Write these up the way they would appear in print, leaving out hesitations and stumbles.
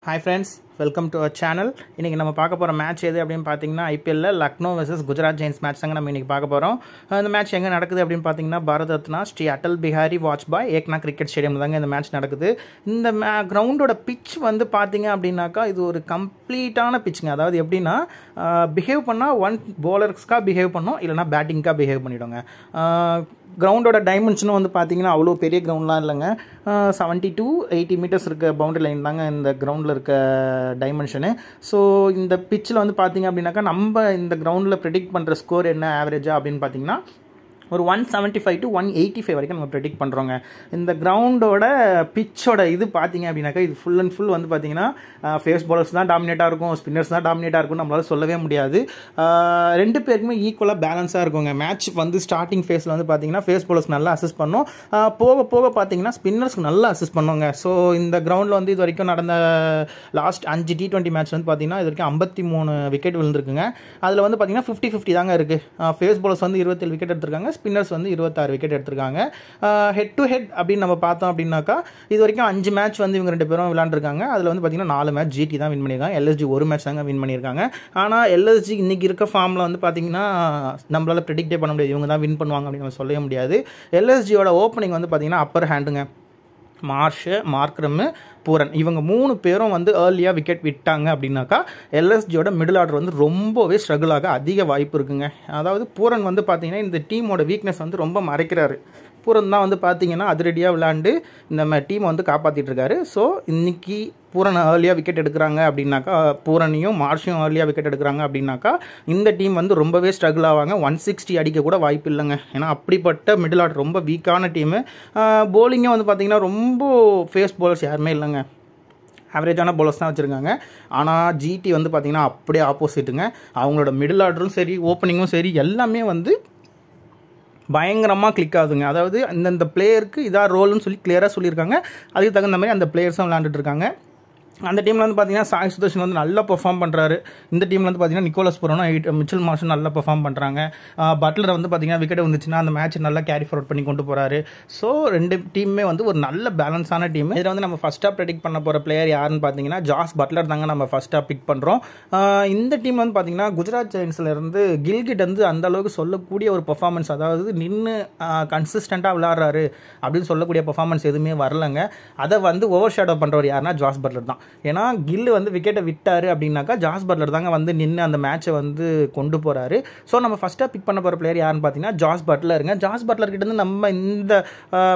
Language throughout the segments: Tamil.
Hi friends, welcome to our channel. இன்னைக்கு நம்ம பார்க்க போற மேட்ச் எது அப்படினு பாத்தீங்கன்னா ஐபிஎல்ல Lucknow vs Gujarat giants match தாங்க நம்ம இன்னைக்கு பார்க்க போறோம். இந்த மேட்ச் எங்க நடக்குது அப்படினு பாத்தீங்கன்னா பாரத் ரத்னா ஸ்ரீ அடல் பிஹாரி வாஜ்பாய் ஏக்னா கிரிக்கெட் ஸ்டேடியம்ல தாங்க இந்த மேட்ச் நடக்குது. இந்த கிரவுண்டோட பிட்ச் வந்து பாத்தீங்க அப்படினாக்கா இது ஒரு கம்ப்ளீட்டான பிட்ச்ங்க. அதாவது எப்படின்னா பிஹேவ் பண்ணா ஒன் bowlersக்கா பிஹேவ் பண்ணும், இல்லனா பேட்டிங்க்கா பிஹேவ் பண்ணிடுங்க. கிரவுண்டோட டைமென்ஷனும் வந்து பார்த்தீங்கன்னா அவ்வளோ பெரிய கிரவுண்ட்லாம் இல்லைங்க. 70 to 80 மீட்டர்ஸ் இருக்க பவுண்டரி லைன் தாங்க இந்த கிரவுண்டில் இருக்க டைமென்ஷனு. ஸோ இந்த பிச்சில் வந்து பார்த்தீங்க அப்படின்னாக்கா நம்ம இந்த கிரவுண்டில் ப்ரெடிக்ட் பண்ணுற ஸ்கோர் என்ன ஆவரேஜா அப்படின்னு பார்த்தீங்கன்னா ஒரு 175 to 185 வரைக்கும் நம்ம ப்ரெடிக்ட் பண்ணுறோங்க. இந்த கிரவுண்டோட பிச்சோட இது பார்த்தீங்க அப்படின்னாக்கா இது ஃபுல் அண்ட் ஃபுல் வந்து பார்த்தீங்கன்னா ஃபேஸ் பாலர்ஸ் தான் டாமினேட்டாக இருக்கும், ஸ்பின்னர்ஸ் தான் டாமினேட்டாக இருக்கும், நம்மளால சொல்லவே முடியாது. ரெண்டு பேருக்குமே ஈக்குவலாக பேலன்ஸாக இருக்குங்க. மேட்ச் வந்து ஸ்டார்டிங் ஃபேஸில் வந்து பார்த்தீங்கன்னா ஃபேஸ் பாலர்ஸ் நல்லா அசிஸ்ட் பண்ணும், போக போக பார்த்தீங்கன்னா ஸ்பின்னர்ஸ்க்கு நல்லா அசிஸ்ட் பண்ணுவாங்க. ஸோ இந்த கிரவுண்டில் வந்து இது வரைக்கும் நடந்த லாஸ்ட் 5 T20 மேட்ச் வந்து பார்த்தீங்கன்னா இது வரைக்கும் 53 விக்கெட் விழுந்திருக்குங்க. அதில் வந்து பார்த்தீங்கன்னா 50-50 தாங்க இருக்குது. ஃபேஸ் பாலர்ஸ் வந்து 27 விக்கெட் எடுத்திருக்காங்க, ஸ்பின்னர்ஸ் வந்து 26 விக்கெட் எடுத்திருக்காங்க. ஹெட் டு ஹெட் அப்படின்னு நம்ம பார்த்தோம் அப்படின்னாக்கா இது வரைக்கும் 5 மேட்ச் வந்து இவங்க 2 பேரும் விளையாண்டுருக்காங்க. அதில் வந்து பார்த்தீங்கன்னா 4 மேட்ச் ஜிடி தான் வின் பண்ணியிருக்காங்க, எல்எஸ்ஜி 1 மேட்ச் தாங்க வின் பண்ணியிருக்காங்க. ஆனால் எல்எஸ்ஜி இன்னைக்கு இருக்க ஃபார்மில் வந்து பார்த்தீங்கன்னா நம்மளால ப்ரெடிக்டே பண்ண முடியாது, இவங்க தான் வின் பண்ணுவாங்க அப்படின்னு நம்ம சொல்லவே முடியாது. எல்எஸ்ஜியோட ஓப்பனிங் வந்து பார்த்தீங்கன்னா அப்பர் ஹேண்டுங்க. மார்க்ரம், பூரன் இவங்க 3 பேரும் வந்து ஏர்லியாக விக்கெட் விட்டாங்க அப்படின்னாக்கா எல்எஸ்ஜியோட மிடில் ஆர்டர் வந்து ரொம்பவே ஸ்ட்ரகிள் ஆக அதிக வாய்ப்பு இருக்குங்க. அதாவது பூரன் வந்து பார்த்தீங்கன்னா இந்த டீமோட வீக்னஸ் வந்து ரொம்ப மறைக்கிறாரு. பூரன் தான் வந்து பார்த்தீங்கன்னா அதிரடியாக விளையாண்டு இந்த டீமை வந்து காப்பாற்றிட்டு இருக்காரு. ஸோ இன்னைக்கு பூரன் ஏர்லியாக விக்கெட் எடுக்கிறாங்க அப்படின்னாக்கா, பூரனையும் மார்ஷையும் ஏர்லியாக விக்கெட் எடுக்கிறாங்க அப்படின்னாக்கா இந்த டீம் வந்து ரொம்பவே ஸ்ட்ரகிள் ஆவாங்க. 160 அடிக்க கூட வாய்ப்பு இல்லைங்க. ஏன்னா அப்படிப்பட்ட மிடில் ஆர்டர் ரொம்ப வீக்கான டீமு. போலிங்கே வந்து பார்த்தீங்கன்னா ரொம்ப ஃபேஸ் பவுலர்ஸ் யாருமே இல்லைங்க, ஆவரேஜான பவுலர்ஸ் தான் வச்சுருக்காங்க. ஆனால் ஜிடி வந்து பார்த்திங்கன்னா அப்படியே ஆப்போசிட்டுங்க. அவங்களோட மிடில் ஆர்டரும் சரி, ஓப்பனிங்கும் சரி, எல்லாமே வந்து பயங்கரமாக கிளிக் ஆகுதுங்க. அதாவது அந்தந்த பிளேயருக்கு இதாக ரோல்னு சொல்லி கிளியராக சொல்லியிருக்காங்க. அதுக்கு தகுந்த மாதிரி அந்த பிளேயர்ஸும் விளையாண்டுட்டு இருக்காங்க. அந்த டீமில் வந்து பார்த்தீங்கன்னா சாய் சுதர்ஷன் வந்து நல்லா பெர்ஃபார்ம் பண்ணுறாரு. இந்த டீமில் வந்து பார்த்தீங்கன்னா நிக்கோலஸ் பூரனும் மிச்சல் மார்ஷும் நல்லா பெர்ஃபார்ம் பண்ணுறாங்க. பட்லர் வந்து பார்த்தீங்கன்னா விக்கெட் வந்துச்சுன்னா அந்த மேட்ச் நல்லா கேரி ஃபார்வர்ட் பண்ணி கொண்டு போகிறாரு. ஸோ ரெண்டு டீமுமே வந்து ஒரு நல்ல பேலன்ஸான டீம். இதில் வந்து நம்ம ஃபஸ்ட்டாக ப்ரெடிக்ட் பண்ண போகிற பிளேயர் யாருன்னு பார்த்தீங்கன்னா ஜாஸ் பட்லர் தாங்க நம்ம ஃபஸ்ட்டாக பிக் பண்ணுறோம். இந்த டீம் வந்து பார்த்தீங்கன்னா குஜராத் ஜெயின்ஸில் இருந்து கில்கிட் வந்து அந்த அளவுக்கு சொல்லக்கூடிய ஒரு பெர்ஃபார்மன்ஸ், அதாவது நின்று கன்சிஸ்டண்ட்டாக விளையாடுறாரு அப்படின்னு சொல்லக்கூடிய பெர்ஃபார்மன்ஸ் எதுவுமே வரலங்க. அதை வந்து ஓவர் ஷேடோ பண்ணுறவர் யாருன்னா ஜாஸ் பட்லர் தான். ஏன்னா கில்லு வந்து விக்கெட்டை விட்டார் அப்படின்னாக்கா ஜாஸ் பட்லர் தாங்க வந்து நின்று அந்த மேட்சை வந்து கொண்டு போகிறாரு. ஸோ நம்ம ஃபஸ்ட்டாக பிக் பண்ண போகிற பிளேயர் யாருன்னு பார்த்தீங்கன்னா ஜாஸ் பட்லருங்க. ஜாஸ் பட்லர் கிட்ட இருந்து நம்ம இந்த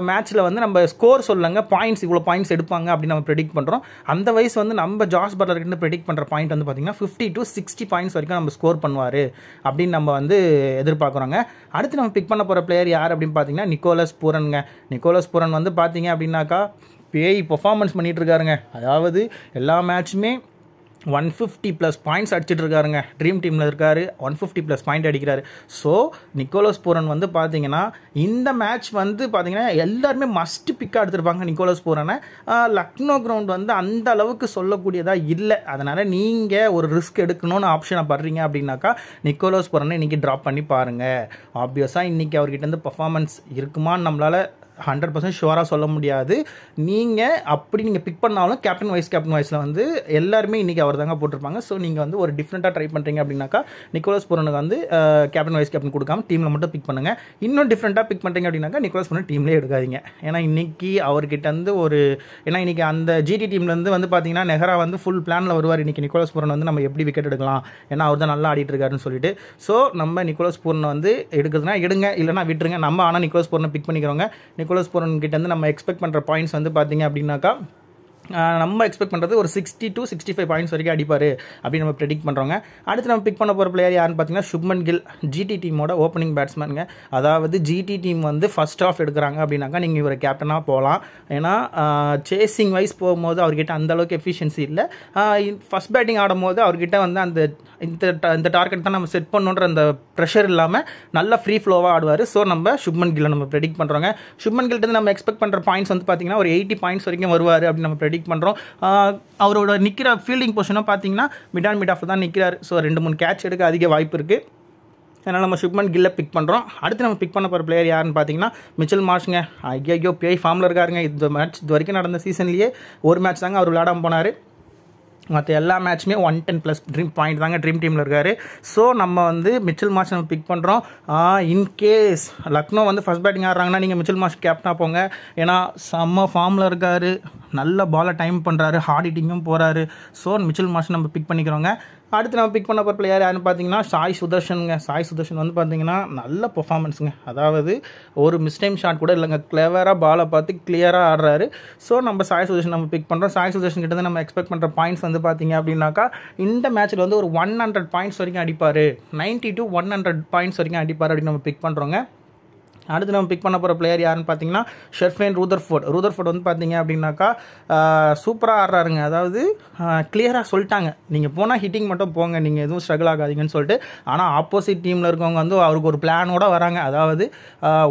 மேட்ச்சில் வந்து நம்ம ஸ்கோர் சொல்லுங்க, பாயிண்ட்ஸ் இவ்வளோ பாயிண்ட்ஸ் எடுப்பாங்க அப்படின்னு நம்ம ப்ரெடிக்ட் பண்ணுறோம். அந்த வயசு வந்து நம்ம ஜாஸ் பட்லர் கிட்ட ப்ரெடிக்ட் பண்ணுற பாயிண்ட் வந்து பார்த்தீங்கன்னா 50 to 60 பாயிண்ட்ஸ் வரைக்கும் நம்ம ஸ்கோர் பண்ணுவார் அப்படின்னு நம்ம வந்து எதிர்பார்க்குறோங்க. அடுத்து நம்ம பிக் பண்ண போகிற பிளேயர் யார் அப்படின்னு பார்த்தீங்கன்னா நிக்கோலஸ் பூரனுங்க. நிக்கோலஸ் பூரன் வந்து பார்த்தீங்க அப்படின்னாக்கா பேய் பெர்ஃபார்மன்ஸ் பண்ணிகிட்டு இருக்காருங்க. அதாவது எல்லா மேட்சுமே 150+ பாயிண்ட்ஸ் அடிச்சிட்டு இருக்காருங்க. ட்ரீம் டீமில் இருக்காரு, 150+ பாயிண்ட் அடிக்கிறாரு. ஸோ நிக்கோலஸ் பூரன் வந்து பார்த்தீங்கன்னா இந்த மேட்ச் வந்து பார்த்தீங்கன்னா எல்லாருமே மஸ்ட் பிக்காக எடுத்திருப்பாங்க நிக்கோலஸ் பூரனை. லக்னோ கிரவுண்ட் வந்து அந்த அளவுக்கு சொல்லக்கூடியதாக இல்லை. அதனால் நீங்கள் ஒரு ரிஸ்க் எடுக்கணும்னு ஆப்ஷனை படுறீங்க அப்படின்னாக்கா நிக்கோலஸ் பூரனை இன்றைக்கி ட்ராப் பண்ணி பாருங்கள். ஆப்வியஸாக இன்றைக்கி அவர்கிட்ட இருந்து பர்ஃபார்மன்ஸ் இருக்குமான்னு நம்மளால் 100% ஷுவராக சொல்ல முடியாது. நீங்கள் பிக் பண்ணாலும் கேப்டன் வைஸில் வந்து எல்லாருமே இன்றைக்கி அவர் தாங்க போட்டிருப்பாங்க. ஸோ நீங்கள் வந்து ஒரு டிஃப்ரெண்ட்டாக ட்ரை பண்ணுறீங்க அப்படின்னாக்கா நிக்கோலஸ் பூரனுக்கு வந்து கேப்டன் வைஸ் கேப்டன் கொடுக்காம டீமில் மட்டும் பிக் பண்ணுங்கள். இன்னும் டிஃப்ரெண்ட்டாக பிக் பண்ணுறீங்க அப்படின்னாக்கா நிக்கோலஸ் பூரன் டீம்லேயே எடுக்காதீங்க. ஏன்னா இன்றைக்கி அவர்கிட்ட வந்து ஏன்னா இன்றைக்கி அந்த ஜிடி டீம்லேருந்து வந்து பார்த்தீங்கன்னா நெஹ்ரா வந்து ஃபுல் பிளானில் வருவார். இன்றைக்கி நிக்கோலஸ் பூரன் வந்து நம்ம எப்படி விக்கெட் எடுக்கலாம், ஏன்னா அவர் தான் நல்லா ஆடிட்டு இருக்காருன்னு சொல்லிட்டு. ஸோ நம்ம நிக்கோலஸ் பூரனை வந்து எடுக்கிறதுனா எடுங்க, இல்லைனா விட்டுருங்க. நம்ம ஆனால் நிக்கோலஸ் பூரனை பிக் பண்ணிக்கிறோங்க. நிக்கோலஸ் பூரன் கிட்ட இருந்து நம்ம எக்ஸ்பெக்ட் பண்ணுற பாயிண்ட்ஸ் வந்து பார்த்தீங்க அப்படின்னாக்கா நம்ம எக்ஸ்பெக்ட் பண்ணுறது ஒரு 60 to 65 பாயிண்ட்ஸ் வரைக்கும் அடிப்பார் அப்படின்னு நம்ம ப்ரெடிக்ட் பண்ணுறோங்க. அடுத்து நம்ம பிக் பண்ண போகிற பிளேயர் யாருன்னு பார்த்தீங்கன்னா சுப்மன் கில், ஜிடி டீமோட ஓப்பனிங் பேட்ஸ்மேனுங்க. அதாவது ஜிடி டீம் வந்து ஃபர்ஸ்ட் ஆஃப் எடுக்கிறாங்க அப்படின்னாக்கா நீங்கள் இவரை கேப்டனாக போகலாம். ஏன்னா சேசிங் வைஸ் போகும்போது அவர்கிட்ட அந்தளவுக்கு எஃபிஷியன்சி இல்லை. ஃபஸ்ட் பேட்டிங் ஆடும்போது அவர்கிட்ட வந்து அந்த இந்த டார்கெட் தான் நம்ம செட் பண்ணுன்ற அந்த ப்ரெஷர் இல்லாமல் நல்லா ஃப்ரீ ஃப்ளோவாக ஆடுவார். ஸோ நம்ம சுப்மன் கில்லை நம்ம ப்ரெடிக்ட் பண்ணுறோங்க. சுப்மன் கில்ட்டு நம்ம எக்ஸ்பெக்ட் பண்ணுற பாயிண்ட்ஸ் வந்து பார்த்தீங்கன்னா ஒரு 80 பாயிண்ட்ஸ் வரைக்கும் வருவார் அப்படின்னு நம்ம ப்ரெடிக்ட் பண்ணுறோம். அவரோட நிற்கிற ஃபீல்டிங் பொசிஷனாக பார்த்தீங்கன்னா மிட் ஆஃப் தான் நிற்கிறார். ஸோ 2-3 கேட்ச் எடுக்க அதிக வாய்ப்பு இருக்குது. அதனால் நம்ம சுப்மன் கில்லை பிக் பண்ணுறோம். அடுத்து நம்ம பிக் பண்ண போகிற பிளேயர் யாருன்னு பார்த்தீங்கன்னா மிச்சல் மார்ஷுங்க. ஐயோ பேய் ஃபார்மில் இருக்காருங்க. இந்த மேட்ச் இது வரைக்கும் நடந்த சீசன்லேயே ஒரு மேட்ச் தாங்க அவர் விளையாடாமல் போனார். மற்ற எல்லா மேட்சுமே 110+ ட்ரீம் பாயிண்ட் தாங்க ட்ரீம் டீமில் இருக்கார். ஸோ நம்ம வந்து மிச்சல் மார்ஷ் நம்ம பிக் பண்ணுறோம். இன்கேஸ் லக்னோ வந்து ஃபஸ்ட் பேட்டிங் ஆடுறாங்கன்னா நீங்கள் மிச்சல் மார்ஷ் கேப்டனாக போங்க. ஏன்னா செம்ம ஃபார்மில் இருக்கார், நல்ல பாலை டைம் பண்ணுறாரு, ஹார்ட் ஹிட்டிங்கும் போகிறாரு. ஸோ மிச்சல் மார்ஷ் நம்ம பிக் பண்ணிக்கிறோங்க. அடுத்து நம்ம பிக் பண்ண போகிற பிளேயர் யாருன்னு பார்த்தீங்கன்னா சாய் சுதர்ஷனுங்க. சாய் சுதர்ஷன் வந்து பார்த்தீங்கன்னா நல்ல பெர்ஃபார்மன்ஸுங்க. அதாவது ஒரு மிஸ்டைம் ஷாட் கூட இல்லைங்க, கிளவராக பாலை பார்த்து கிளியராக ஆடுறாரு. ஸோ நம்ம சாய் சுதர்ஷன் நம்ம பிக் பண்ணுறோம். சாய் சுதர்ஷன் கிட்ட நம்ம எக்ஸ்பெக்ட் பண்ணுற பாயிண்ட்ஸ் வந்து பார்த்தீங்க அப்படின்னாக்கா இந்த மேட்ச்சில் வந்து ஒரு 100 பாயிண்ட்ஸ் வரைக்கும் அடிப்பார், 90 to 100 பாயிண்ட்ஸ் வரைக்கும் அடிப்பார் அப்படின்னு நம்ம பிக் பண்ணுறோங்க. அடுத்து நம்ம பிக் பண்ண போகிற பிளேயர் யாருன்னு பார்த்தீங்கன்னா ஷெர்ஃபேன் ரூதர்ஃபோர்ட். ரூதர்ஃபோர்ட் வந்து பார்த்தீங்க அப்படின்னாக்கா சூப்பராக ஆடுறாருங்க. அதாவது கிளியராக சொல்லிட்டாங்க, நீங்கள் போனால் ஹிட்டிங் மட்டும் போங்க, நீங்கள் எதுவும் ஸ்ட்ரகிள் ஆகாதீங்கன்னு சொல்லிட்டு. ஆனால் ஆப்போசிட் டீமில் இருக்கவங்க வந்து அவருக்கு ஒரு பிளானோட வராங்க. அதாவது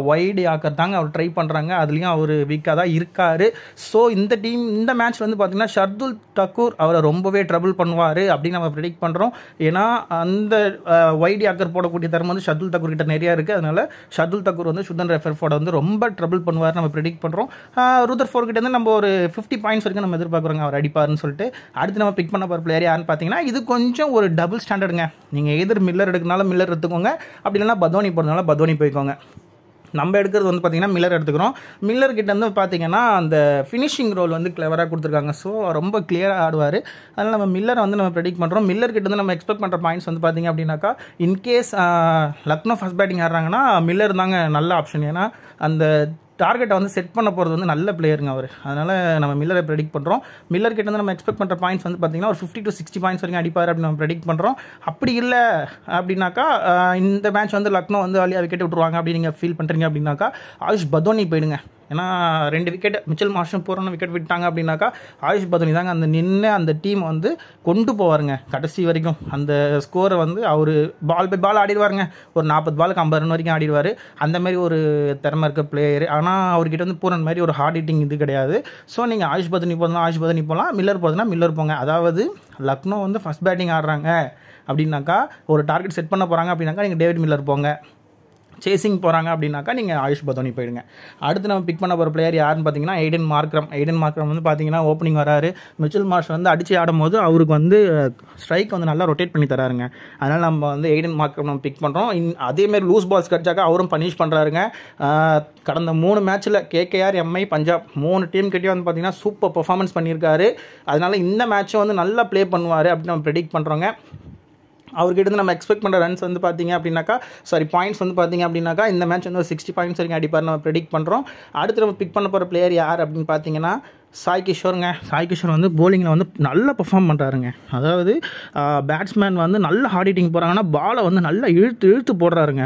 வைடு ஆக்கர் தாங்க அவர் ட்ரை பண்ணுறாங்க, அதுலேயும் அவர் வீக்காக தான் இருக்கார். ஸோ இந்த மேட்ச் வந்து பார்த்தீங்கன்னா ஷர்துல் தக்கூர் அவரை ரொம்பவே ட்ரபிள் பண்ணுவார் அப்படின்னு நம்ம ப்ரெடிக்ட் பண்ணுறோம். ஏன்னா அந்த வைடு ஆக்கர் போடக்கூடிய திறமை வந்து ஷர்துல் தக்கூர் கிட்ட நிறையா இருக்குது. அதனால் ஷர்துல் தக்கூர் வந்து சுதன் ரெஃபர்ஃபோர்டை வந்து ரொம்ப ட்ரபிள் பண்ணுவார் நம்ம ப்ரெடிக்ட் பண்ணுறோம். ரூதர்ஃபோர்ட் கிட்ட வந்து நம்ம ஒரு 50 பாயிண்ட்ஸ் வரைக்கும் நம்ம எதிர்பார்க்குறோங்க அவர் அடிப்பார்னு சொல்லிட்டு. அடுத்து நம்ம பிக் பண்ண போகிற பிளேயர் யாருன்னு பார்த்தீங்கன்னா இது கொஞ்சம் ஒரு டபுள் ஸ்டாண்டர்டுங்க. நீங்கள் எதிர் மில்லர் எடுக்கனால மில்லர் எடுத்துக்கோங்க, அப்படி இல்லைனா பதோனி போடுறதுனால பதோனி போய்க்கோங்க. நம்ம எடுக்கிறது வந்து பார்த்திங்கன்னா மில்லர் எடுத்துக்கிறோம். மில்லர் கிட்ட வந்து பார்த்திங்கன்னா அந்த ஃபினிஷிங் ரோல் வந்து கிளவராக கொடுத்துருக்காங்க. ஸோ ரொம்ப கிளியராக ஆடுவார். அதனால் நம்ம மில்லரை வந்து நம்ம ப்ரெடிக்ட் பண்ணுறோம். மில்லர் கிட்ட வந்து நம்ம எக்ஸ்பெக்ட் பண்ணுற பாயிண்ட்ஸ் வந்து பார்த்திங்க அப்படின்னாக்கா இன்கேஸ் லக்னோ ஃபஸ்ட் பேட்டிங் ஆடுறாங்கன்னா மில்லர் தாங்க நல்ல ஆப்ஷன். ஏன்னா அந்த டார்கெட்டை வந்து செட் பண்ண போகிறது வந்து நல்ல பிளேயருங்க அவர். அதனால் நம்ம மில்லரை ப்ரெடிக்ட் பண்ணுறோம். மில்லர் கிட்ட வந்து நம்ம எக்ஸ்பெக்ட் பண்ணுற பாயிண்ட்ஸ் வந்து பார்த்திங்கன்னா ஒரு 50 to 60 பாயிண்ட்ஸ் வரைக்கும் அடிப்பார் அப்படின்னு நம்ம ப்ரெடிக்ட் பண்ணுறோம். அப்படி இல்லை அப்படின்னாக்கா இந்த மேட்ச் வந்து லக்னோ வந்து அலியா விக்கெட் விட்டுருவாங்க அப்படின்னு நீங்கள் ஃபீல் பண்ணுறீங்க அப்படின்னாக்கா ஆயுஷ் பதோனி போயிடுங்க. ஏன்னா 2 விக்கெட் மிச்சல் மார்ஷும் பூரண விக்கெட் விட்டாங்க அப்படின்னாக்கா ஆயுஷ் பதோனி தாங்க அந்த நின்று அந்த டீம் வந்து கொண்டு போவாருங்க கடைசி வரைக்கும். அந்த ஸ்கோரை வந்து அவர் பால் பை பால் ஆடிடுவாருங்க. ஒரு 40 பாலுக்கு 50 ரன் வரைக்கும் ஆடிடுவார். அந்த மாதிரி ஒரு திறமை இருக்க பிளேயர். ஆனால் அவர்கிட்ட வந்து பூரன் மாதிரி ஒரு ஹார்ட் ஹிட்டிங் இது கிடையாது. ஸோ நீங்கள் ஆயுஷ் பதோனி போதுனா ஆயுஷ் பதோனி போகலாம், மில்லர் போதுனா மில்லர் போங்க. அதாவது லக்னோ வந்து ஃபஸ்ட் பேட்டிங் ஆடுறாங்க அப்படின்னாக்கா ஒரு டார்கெட் செட் பண்ண போகிறாங்க அப்படின்னாக்கா நீங்கள் டேவிட் மில்லர் போங்க. சேசிங் போகிறாங்க அப்படின்னாக்கா நீங்கள் ஆயுஷ் பதோனி போயிடுங்க. அடுத்து நம்ம பிக் பண்ண போகிற பிளேயர் யாருன்னு பார்த்தீங்கன்னா எய்டன் மார்க்ரம். எய்டன் மார்க்ரம் வந்து பார்த்தீங்கன்னா ஓப்பனிங் வராரு. மிச்சல் மார்ஷ் வந்து அடித்து ஆடும்போது அவருக்கு வந்து ஸ்ட்ரைக் வந்து நல்லா ரொட்டேட் பண்ணி தராருங்க. அதனால் நம்ம வந்து எய்டன் மார்க்ரம் நம்ம பிக் பண்ணுறோம். அதேமாரி லூஸ் பால்ஸ் கிடச்சாக்கா அவரும் பனிஷ் பண்ணுறாருங்க. கடந்த 3 மேட்ச்சில் கேகேஆர், எம்ஐ, பஞ்சாப் 3 டீம் கிட்டே வந்து பார்த்தீங்கன்னா சூப்பர் பெர்ஃபார்மன்ஸ் பண்ணியிருக்காரு. அதனால் இந்த மேட்ச்சை வந்து நல்லா ப்ளே பண்ணுவார் அப்படின்னு நம்ம ப்ரெடிக்ட் பண்ணுறோங்க. அவர்கிட்ட இருந்து நம்ம எக்ஸ்பெக்ட் பண்ணுற ரன்ஸ் வந்து பார்த்தீங்க அப்படின்னாக்கா பாயிண்ட்ஸ் வந்து பார்த்தீங்க அப்படின்னாக்கா இந்த மேட்ச் வந்து ஒரு 60 பாயிண்ட்ஸ் வரைக்கும் அடிப்பார் நம்ம ப்ரெடிக்ட் பண்ணுறோம். அடுத்து நம்ம பிக் பண்ண போகிற பிளேயர் யார் அப்படின்னு பார்த்தீங்கன்னா சாய் கிஷோருங்க. சாய் கிஷோர் வந்து போலிங்கில் வந்து நல்லா பெர்ஃபார்ம் பண்ணுறாருங்க. அதாவது பேட்ஸ்மேன் வந்து நல்ல ஹார்ட் ஹிட்டிங் போகிறாங்கன்னா பாலை வந்து நல்லா இழுத்து போடுறாருங்க.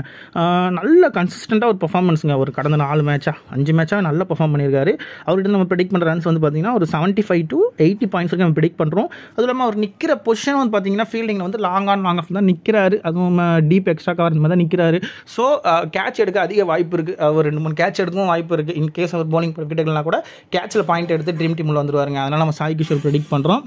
நல்ல கன்சிஸ்டண்ட்டாக ஒரு பெர்ஃபார்மன்ஸுங்க. ஒரு கடந்த 5 மேட்சாக நல்லா பெர்ஃபார்ம் பண்ணியிருக்காரு. அவர்கிட்ட நம்ம ப்ரெடிக்ட் பண்ணுற ரன்ஸ் வந்து பார்த்திங்கன்னா ஒரு 75 to 80 பாயிண்ட்ஸ் வரைக்கும் நம்ம ப்ரெடிக்ட் பண்ணுறோம். அதுவும் இல்லாமல் அவர் நிற்கிற பொசிஷன் வந்து பார்த்திங்கன்னா ஃபீல்டிங்கில் வந்து லாங் ஆஃப் தான் நிற்கிறாரு. அதுவும் டீப் எக்ஸ்ட்ரா கவர் மாதிரி தான் நிற்கிறாரு. ஸோ கேட்ச் எடுக்க அதிக வாய்ப்பு இருக்குது. அவர் 2-3 கேட்ச் எடுக்கவும் வாய்ப்பு இருக்குது. இன்கேஸ் அவர் பவுலிங் விக்கெட்டுகள்னா கூட கேட்சில் பாயிண்ட் எடுத்து ட்ரீம் டீமில் வந்துருவாருங்க. அதனால் நம்ம சாய் கிஷோர் ப்ரெடிக்ட் பண்ணுறோம்.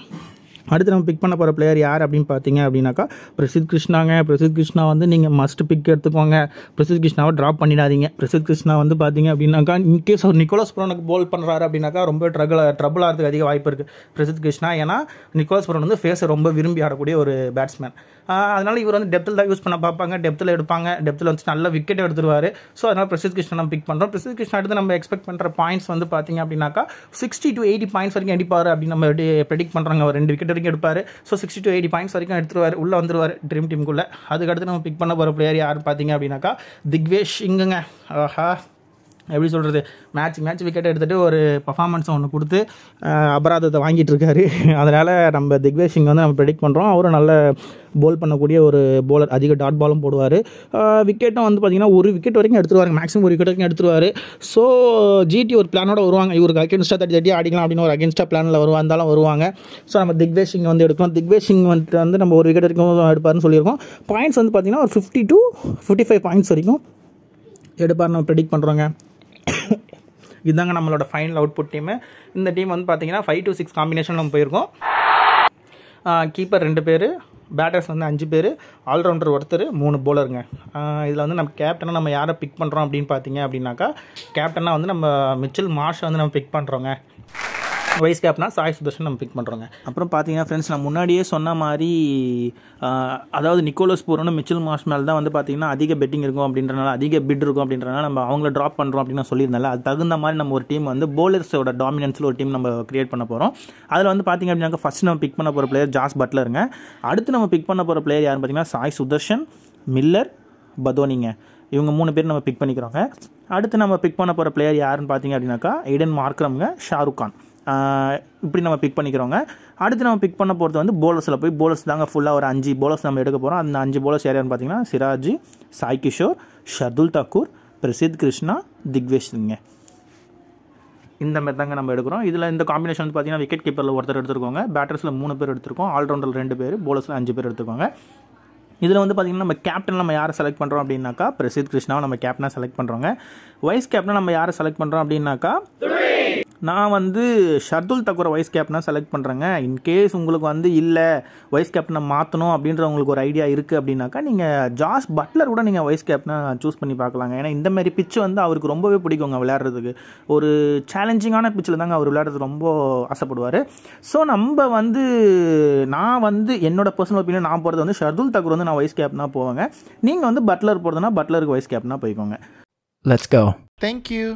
அடுத்து நம்ம பிக் பண்ண போகிற பிளேயர் யார் அப்படின்னு பார்த்தீங்க அப்படின்னாக்கா பிரசித் கிருஷ்ணாங்க. பிரசித் கிருஷ்ணா வந்து நீங்கள் மஸ்ட் பிக் எடுத்துக்கோங்க. பிரசித் கிருஷ்ணாவை ட்ராப் பண்ணிடாதீங்க. பிரசித் கிருஷ்ணா வந்து பார்த்தீங்க அப்படின்னாக்கா இன்கேஸ் அவர் நிக்கோலஸ் புரோனுக்கு போல் பண்ணுறாரு அப்படின்னாக்கா ரொம்ப ட்ரபிள் ஆகிறதுக்கு அதிக வாய்ப்பு இருக்குது பிரசித் கிருஷ்ணா. ஏன்னா நிக்கோலஸ் புரோன் வந்து ஃபேஸை ரொம்ப விரும்பி ஆடக்கூடிய ஒரு பேட்ஸ்மேன். அதனால் இவர் வந்து டெப்த்தில் தான் யூஸ் பண்ண பார்ப்பாங்க, டெப்த்தில் எடுப்பாங்க, டெப்த்தில் வந்து நல்ல விக்கெட் எடுத்துருவார். ஸோ அதனால் பிரசித் கிருஷ்ணா நம்ம பிக் பண்ணுறோம். பிரசித் கிருஷ்ணா அடுத்து நம்ம எக்ஸ்பெக்ட் பண்ணுற பாயிண்ட்ஸ் வந்து பார்த்தீங்க அப்படின்னாக்கா 60 to 80 பாயிண்ட்ஸ் வரைக்கும் அடிப்பார் அப்படின்னு நம்ம ப்ரெடிக்ட் பண்ணுறாங்க. அவர் 2 விக்கெட் வரைக்கும் எடுப்பார். ஸோ 60 to 80 பாயிண்ட்ஸ் வரைக்கும் எடுத்துருவார், உள்ளே வந்துருவார் ட்ரீம் டீமுக்குள்ளே. அதுக்கடுத்து நம்ம பிக் பண்ண போகிற பிளேயர் யார் பார்த்தீங்க அப்படின்னாக்கா திக்வேஷ் சிங்குங்க. எப்படி சொல்கிறது, மேட்ச் விக்கெட் எடுத்துகிட்டு ஒரு பர்ஃபார்மன்ஸை ஒன்று கொடுத்து அபராதத்தை வாங்கிட்டு இருக்காரு. அதனால் நம்ம திக்வேஷ் சிங் வந்து நம்ம ப்ரெடிக்ட் பண்ணுறோம். அவரும் நல்ல போல் பண்ணக்கூடிய ஒரு போலர், அதிக டாட் பாலும் போடுவார். விக்கெட்டும் வந்து பார்த்திங்கன்னா 1 விக்கெட் வரைக்கும் எடுத்துருவாங்க, மேக்ஸிமம் 1 விக்கெட் வரைக்கும் எடுத்துருவார். ஸோ ஜிடி ஒரு பிளானோட வருவாங்க, இவருக்கு அகேன்ஸ்டாக 30 அடிக்கலாம் அப்படின்னு ஒரு அகேன்ஸ்டாக பிளானில் வருவாங்க. ஸோ நம்ம திக்வேஷ் சிங் வந்து எடுக்கிறோம். திக்வேஷ் சிங் வந்து நம்ம 1 விக்கெட் வரைக்கும் எடுப்பார்னு சொல்லியிருக்கோம். பாயிண்ட்ஸ் வந்து பார்த்திங்கன்னா ஒரு 50 to 55 பாயிண்ட்ஸ் வரைக்கும் எடுப்பார் நம்ம ப்ரெடிக்ட் பண்ணுறோங்க. இதுதாங்க நம்மளோட ஃபைனல் அவுட்புட் டீமு. இந்த டீம் வந்து பார்த்தீங்கன்னா 5 to 6 காம்பினேஷன் நம்ம போயிருக்கோம். கீப்பர் 2 பேர், பேட்டர்ஸ் வந்து 5 பேர், ஆல்ரவுண்டர் ஒருத்தர், 3 போலருங்க. இதில் வந்து நம்ம கேப்டனாக நம்ம யாரை பிக் பண்ணுறோம் அப்படின்னு பார்த்தீங்க அப்படின்னாக்கா கேப்டனாக வந்து நம்ம மிச்சல் மார்ஷை வந்து நம்ம பிக் பண்ணுறோங்க. வைஸ் கேப்னா சாய் சுதர்ஷன் நம்ம பிக் பண்ணுறோங்க. அப்புறம் பார்த்தீங்கன்னா ஃப்ரெண்ட்ஸ், நான் முன்னாடியே சொன்ன மாதிரி அதாவது நிக்கோலஸ் பூரனும் மிச்சல் மார்ஷ் மேலே தான் வந்து பார்த்தீங்கன்னா அதிக பெட்டிங் இருக்கும் அப்படின்றனால, அதிக பிட் இருக்கும் அப்படின்றனால நம்ம அவங்கள ட்ராப் பண்ணுறோம் அப்படின்னு நான் சொல்லியிருந்தால, அது தகுந்த மாதிரி நம்ம ஒரு டீம் வந்து போலர்ஸோட டாமினன்ஸில் ஒரு டீம் நம்ம கிரியேட் பண்ண போகிறோம். அதில் வந்து பார்த்தீங்க அப்படின்னா ஃபஸ்ட் நம்ம பிக் பண்ண போகிற பிளேயர் ஜாஸ் பட்லருங்க. அடுத்து நம்ம பிக் பண்ண போகிற பிளேயர் யாருன்னு பார்த்தீங்கன்னா சாய் சுதர்ஷன், மில்லர், பதோனிங்க. இவங்க 3 பேர் நம்ம பிக் பண்ணிக்கிறோங்க. அடுத்து நம்ம பிக் பண்ண போகிற பிளேயர் யாருன்னு பார்த்தீங்க அப்படின்னாக்கா எய்டன் மார்க்ரம்ங்க, ஷாருக் கான். இப்படி நம்ம பிக் பண்ணிக்கிறோங்க. அடுத்து நம்ம பிக் பண்ண போகிறது வந்து போலர்ஸில் போய் போலர்ஸ் தாங்க ஃபுல்லாக ஒரு 5 போலர்ஸ் நம்ம எடுக்க போகிறோம். அந்த 5 போலர்ஸ் யாருன்னு பார்த்தீங்கன்னா சிராஜ், சாய் கிஷோர், ஷர்துல் தாக்கூர், பிரசித் கிருஷ்ணா, திக்வேஷ் சிங்க. இந்த மாதிரி தாங்க நம்ம எடுக்கிறோம். இதில் இந்த காம்பினேஷன் வந்து பார்த்தீங்கன்னா விக்கெட் கீப்பரில் ஒருத்தர் எடுத்துருக்கோங்க, பேட்டர்ஸில் 3 பேர் எடுத்துருக்கோம், ஆல்ரவுண்டர் 2 பேர், போலர்ஸில் 5 பேர் எடுத்துருக்கோங்க. இதில் வந்து பார்த்திங்கன்னா நம்ம கேப்டன் நம்ம யாரை செலக்ட் பண்ணுறோம் அப்படின்னாக்கா பிரசித் கிருஷ்ணாவை நம்ம கேப்டனாக செலக்ட் பண்ணுறோங்க. வைஸ் கேப்டனாக நம்ம யாரை செலக்ட் பண்ணுறோம் அப்படின்னாக்கா நான் வந்து ஷர்துல் தாக்கூரை வைஸ் கேப்டனாக செலக்ட் பண்ணுறேங்க. இன்கேஸ் உங்களுக்கு வந்து இல்லை வைஸ் கேப்டனை மாற்றணும் அப்படின்ற உங்களுக்கு ஒரு ஐடியா இருக்குது அப்படின்னாக்கா நீங்கள் ஜாஸ் பட்லர் கூட நீங்கள் வைஸ் கேப்டனாக சூஸ் பண்ணி பார்க்கலாங்க. ஏன்னா இந்த மாதிரி பிச்சு வந்து அவருக்கு ரொம்பவே பிடிக்குங்க விளையாடுறதுக்கு. ஒரு சேலஞ்சிங்கான பிச்சில் தாங்க அவர் விளையாடுறதுக்கு ரொம்ப ஆசைப்படுவார். ஸோ நம்ம வந்து நான் வந்து என்னோட பர்சனல் ஒப்பீனியன் நான் போகிறது வந்து ஷர்துல் தாக்கூர் வந்து நான் வைஸ் கேப்டனாக போவாங்க. நீங்கள் வந்து பட்லர் போகிறதுனா பட்லருக்கு வைஸ் கேப்டனாக போய்க்கோங்க. Let's go. Thank you.